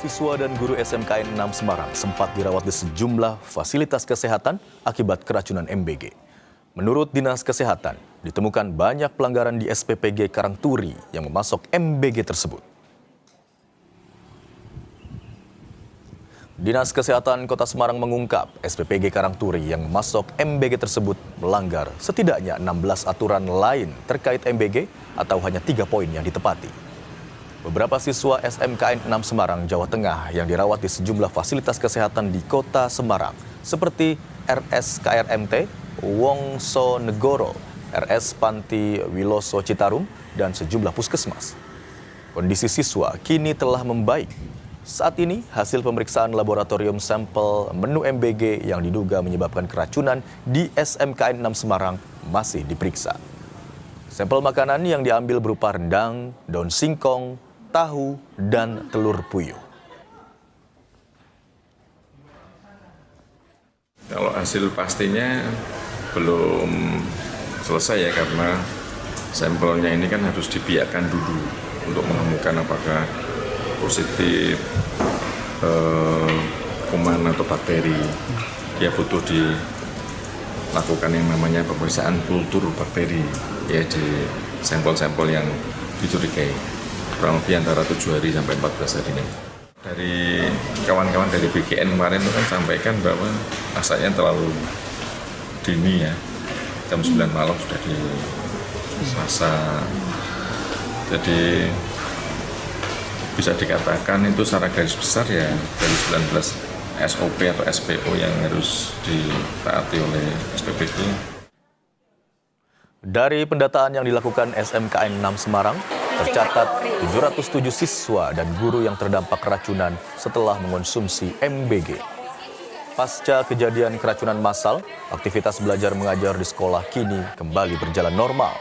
Siswa dan guru SMKN 6 Semarang sempat dirawat di sejumlah fasilitas kesehatan akibat keracunan MBG. Menurut Dinas Kesehatan, ditemukan banyak pelanggaran di SPPG Karangturi yang memasok MBG tersebut. Dinas Kesehatan Kota Semarang mengungkap SPPG Karangturi yang memasok MBG tersebut melanggar setidaknya 16 aturan lain terkait MBG atau hanya 3 poin yang ditepati. Beberapa siswa SMKN 6 Semarang, Jawa Tengah yang dirawat di sejumlah fasilitas kesehatan di Kota Semarang seperti RS KRMT, Wongsonegoro, RS Panti Wiloso Citarum, dan sejumlah puskesmas. Kondisi siswa kini telah membaik. Saat ini hasil pemeriksaan laboratorium sampel menu MBG yang diduga menyebabkan keracunan di SMKN 6 Semarang masih diperiksa. Sampel makanan yang diambil berupa rendang, daun singkong, tahu, dan telur puyuh. Kalau hasil pastinya belum selesai ya, karena sampelnya ini kan harus dibiarkan dulu untuk menemukan apakah positif kuman atau bakteri. Dia butuh dilakukan yang namanya pemeriksaan kultur bakteri ya di sampel-sampel yang dicurigai. Kurang lebih antara 7 hari sampai 14 hari ini. Dari kawan-kawan dari BGN kemarin itu kan sampaikan bahwa masaknya terlalu dini ya, jam 9 malam sudah dimasak. Jadi bisa dikatakan itu secara garis besar ya dari 19 SOP atau SPO yang harus ditaati oleh SPPG. Dari pendataan yang dilakukan SMKN 6 Semarang, tercatat 707 siswa dan guru yang terdampak keracunan setelah mengonsumsi MBG. Pasca kejadian keracunan massal, aktivitas belajar mengajar di sekolah kini kembali berjalan normal.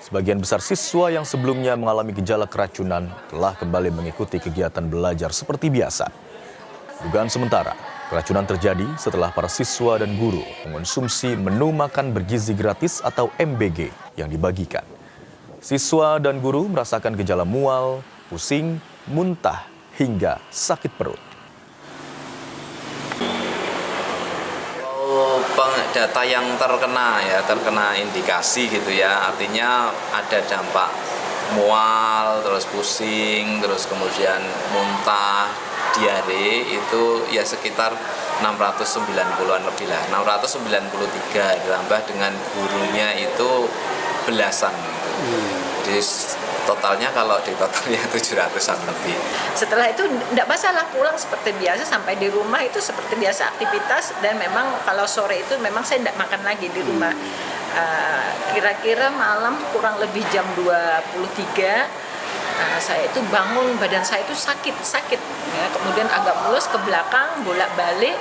Sebagian besar siswa yang sebelumnya mengalami gejala keracunan telah kembali mengikuti kegiatan belajar seperti biasa. Dugaan sementara, keracunan terjadi setelah para siswa dan guru mengonsumsi menu makan bergizi gratis atau MBG yang dibagikan. Siswa dan guru merasakan gejala mual, pusing, muntah, hingga sakit perut. Data yang terkena indikasi gitu ya, artinya ada dampak mual, terus pusing, terus kemudian muntah, diare itu ya sekitar 690-an lebih lah, 693 ditambah dengan gurunya itu belasan gitu. Jadi totalnya kalau di totalnya 700-an lebih. Setelah itu tidak masalah, pulang seperti biasa, sampai di rumah itu seperti biasa aktivitas, dan memang kalau sore itu memang saya tidak makan lagi di rumah. Kira-kira malam kurang lebih jam 23 saya itu bangun, badan saya itu sakit ya, kemudian agak mulus ke belakang, bolak-balik,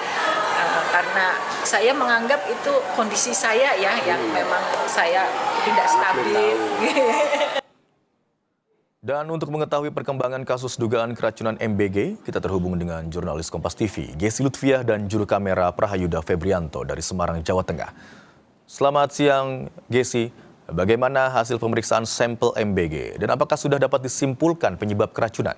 karena saya menganggap itu kondisi saya ya yang memang saya tidak stabil. Dan untuk mengetahui perkembangan kasus dugaan keracunan MBG, kita terhubung dengan jurnalis Kompas TV, Gesi Lutfiah, dan juru kamera Prahayuda Febrianto dari Semarang, Jawa Tengah. Selamat siang, Gesi. Bagaimana hasil pemeriksaan sampel MBG dan apakah sudah dapat disimpulkan penyebab keracunan?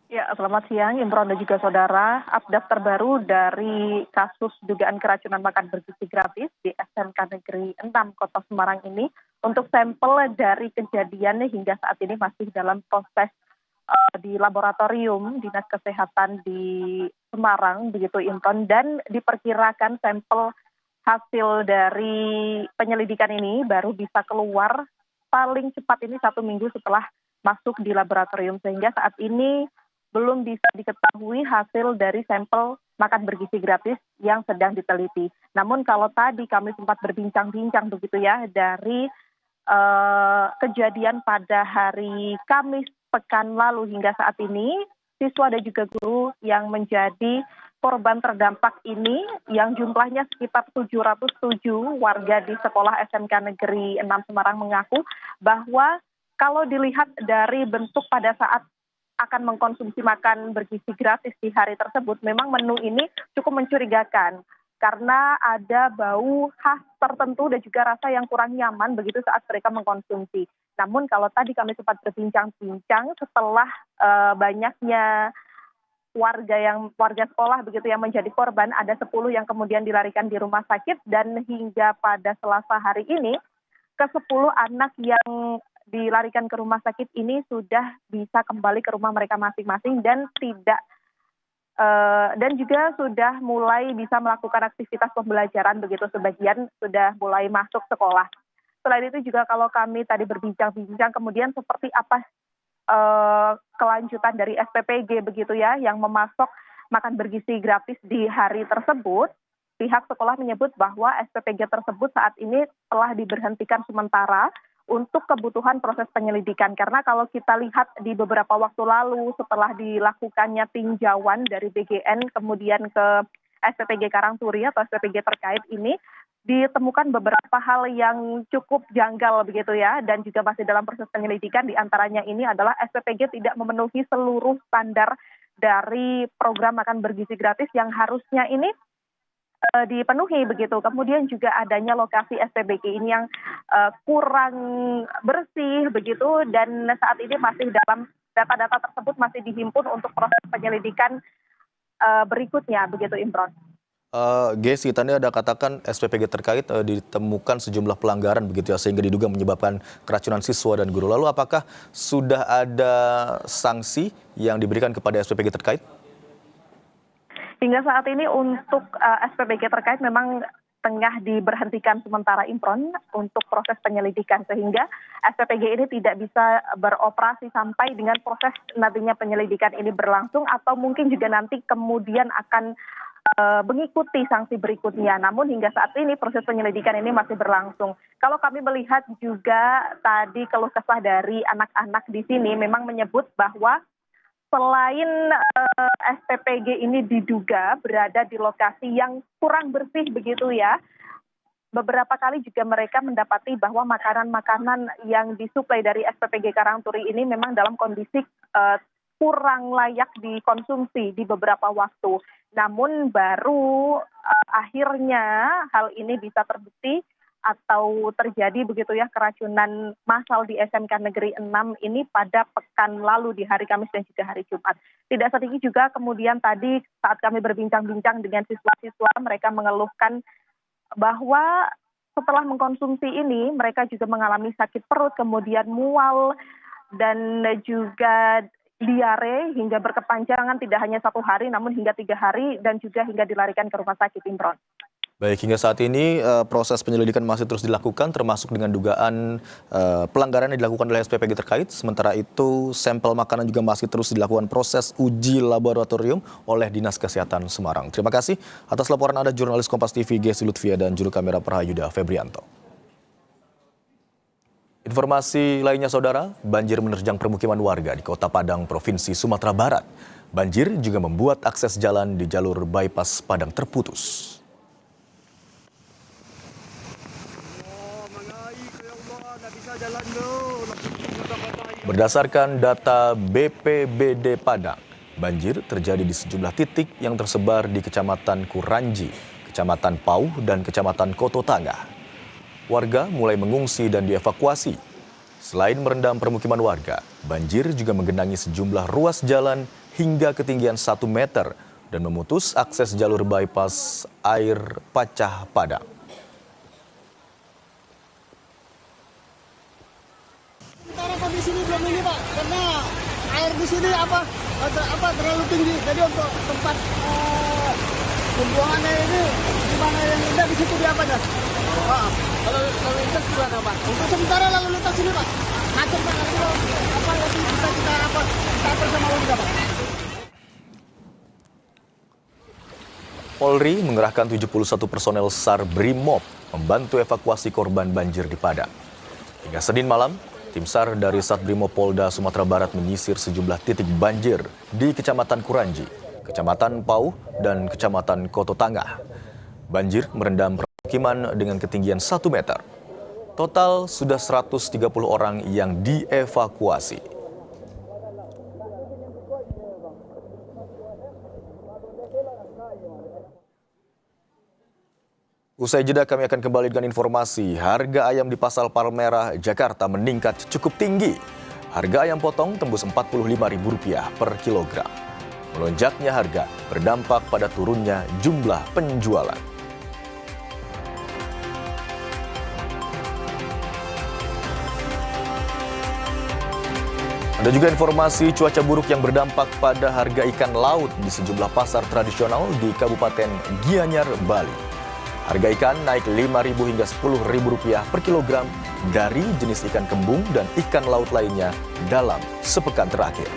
Ya, selamat siang Imron dan juga saudara. Update terbaru dari kasus dugaan keracunan makan bergizi gratis di SMK Negeri 6 Kota Semarang ini. Untuk sampel dari kejadian hingga saat ini masih dalam proses di laboratorium Dinas Kesehatan di Semarang, begitu Imron, dan diperkirakan sampel hasil dari penyelidikan ini baru bisa keluar paling cepat ini 1 minggu setelah masuk di laboratorium, sehingga saat ini belum bisa diketahui hasil dari sampel makan bergizi gratis yang sedang diteliti. Namun kalau tadi kami sempat berbincang-bincang begitu ya, dari kejadian pada hari Kamis pekan lalu hingga saat ini, siswa dan juga guru yang menjadi korban terdampak ini yang jumlahnya sekitar 707 warga di sekolah SMK Negeri 6 Semarang mengaku bahwa kalau dilihat dari bentuk pada saat akan mengkonsumsi makan bergizi gratis di hari tersebut, memang menu ini cukup mencurigakan. karena ada bau khas tertentu dan juga rasa yang kurang nyaman begitu saat mereka mengkonsumsi. Namun kalau tadi kami sempat berbincang-bincang setelah banyaknya warga sekolah begitu yang menjadi korban, ada 10 yang kemudian dilarikan di rumah sakit, dan hingga pada Selasa hari ini ke-10 anak yang dilarikan ke rumah sakit ini sudah bisa kembali ke rumah mereka masing-masing dan juga sudah mulai bisa melakukan aktivitas pembelajaran begitu, sebagian sudah mulai masuk sekolah. Selain itu juga kalau kami tadi berbincang-bincang kemudian seperti apa kelanjutan dari SPPG begitu ya yang memasok makan bergizi gratis di hari tersebut, pihak sekolah menyebut bahwa SPPG tersebut saat ini telah diberhentikan sementara untuk kebutuhan proses penyelidikan. Karena kalau kita lihat di beberapa waktu lalu setelah dilakukannya tinjauan dari BGN kemudian ke SPPG Karangturi atau SPPG terkait ini, ditemukan beberapa hal yang cukup janggal begitu ya, dan juga masih dalam proses penyelidikan. Di antaranya ini adalah SPPG tidak memenuhi seluruh standar dari program makan bergizi gratis yang harusnya ini dipenuhi begitu. Kemudian juga adanya lokasi SPBG ini yang kurang bersih begitu, dan saat ini masih dalam data-data tersebut masih dihimpun untuk proses penyelidikan berikutnya begitu, Imron. Gesi, tadi ada katakan SPPG terkait ditemukan sejumlah pelanggaran begitu ya, sehingga diduga menyebabkan keracunan siswa dan guru. Lalu apakah sudah ada sanksi yang diberikan kepada SPPG terkait? Hingga saat ini untuk SPPG terkait memang tengah diberhentikan sementara, Imron, untuk proses penyelidikan, sehingga SPPG ini tidak bisa beroperasi sampai dengan proses nantinya penyelidikan ini berlangsung, atau mungkin juga nanti kemudian akan mengikuti sanksi berikutnya. Namun hingga saat ini proses penyelidikan ini masih berlangsung. Kalau kami melihat juga tadi keluh kesah dari anak-anak di sini memang menyebut bahwa selain SPPG ini diduga berada di lokasi yang kurang bersih begitu ya, beberapa kali juga mereka mendapati bahwa makanan-makanan yang disuplai dari SPPG Karangturi ini memang dalam kondisi kurang layak dikonsumsi di beberapa waktu. Namun baru akhirnya hal ini bisa terbukti atau terjadi begitu ya, keracunan massal di SMK Negeri 6 ini pada pekan lalu di hari Kamis dan juga hari Jumat. Tidak sedikit juga kemudian tadi saat kami berbincang-bincang dengan siswa-siswa, mereka mengeluhkan bahwa setelah mengkonsumsi ini mereka juga mengalami sakit perut, kemudian mual, dan juga diare hingga berkepanjangan, tidak hanya 1 hari namun hingga 3 hari, dan juga hingga dilarikan ke rumah sakit, Imron. Baik, hingga saat ini proses penyelidikan masih terus dilakukan, termasuk dengan dugaan pelanggaran yang dilakukan oleh SPPG terkait. Sementara itu, sampel makanan juga masih terus dilakukan proses uji laboratorium oleh Dinas Kesehatan Semarang. Terima kasih atas laporan Anda, jurnalis Kompas TV Gesi Lutfia dan juru kamera Prahayuda Febrianto. Informasi lainnya, saudara, banjir menerjang permukiman warga di Kota Padang, Provinsi Sumatera Barat. Banjir juga membuat akses jalan di jalur bypass Padang terputus. Berdasarkan data BPBD Padang, banjir terjadi di sejumlah titik yang tersebar di Kecamatan Kuranji, Kecamatan Pauh, dan Kecamatan Koto Tangah. Warga mulai mengungsi dan dievakuasi. Selain merendam permukiman warga, banjir juga menggenangi sejumlah ruas jalan hingga ketinggian 1 meter dan memutus akses jalur bypass air Pacah Padang. Kondisi ini belum ini Pak, karena air di sini terlalu tinggi. Jadi untuk tempat pembuangannya ini gimana yang indah di situ dia apa dah? Kalau lalu lintas gimana Pak? Untuk sementara lalu lintas ini Pak, macet Pak. Nanti nanti bisa kita bersama warga Pak. Polri mengerahkan 71 personel SAR Brimob membantu evakuasi korban banjir di Padang. Hingga Senin malam, tim SAR dari Satbrimob Polda Sumatera Barat menyisir sejumlah titik banjir di Kecamatan Kuranji, Kecamatan Pauh, dan Kecamatan Koto Tangah. Banjir merendam permukiman dengan ketinggian 1 meter. Total sudah 130 orang yang dievakuasi. Usai jeda kami akan kembali dengan informasi harga ayam di Pasar Palmerah, Jakarta meningkat cukup tinggi. Harga ayam potong tembus Rp45.000 per kilogram. Melonjaknya harga berdampak pada turunnya jumlah penjualan. Ada juga informasi cuaca buruk yang berdampak pada harga ikan laut di sejumlah pasar tradisional di Kabupaten Gianyar, Bali. Harga ikan naik Rp5.000 hingga Rp10.000 per kilogram dari jenis ikan kembung dan ikan laut lainnya dalam sepekan terakhir.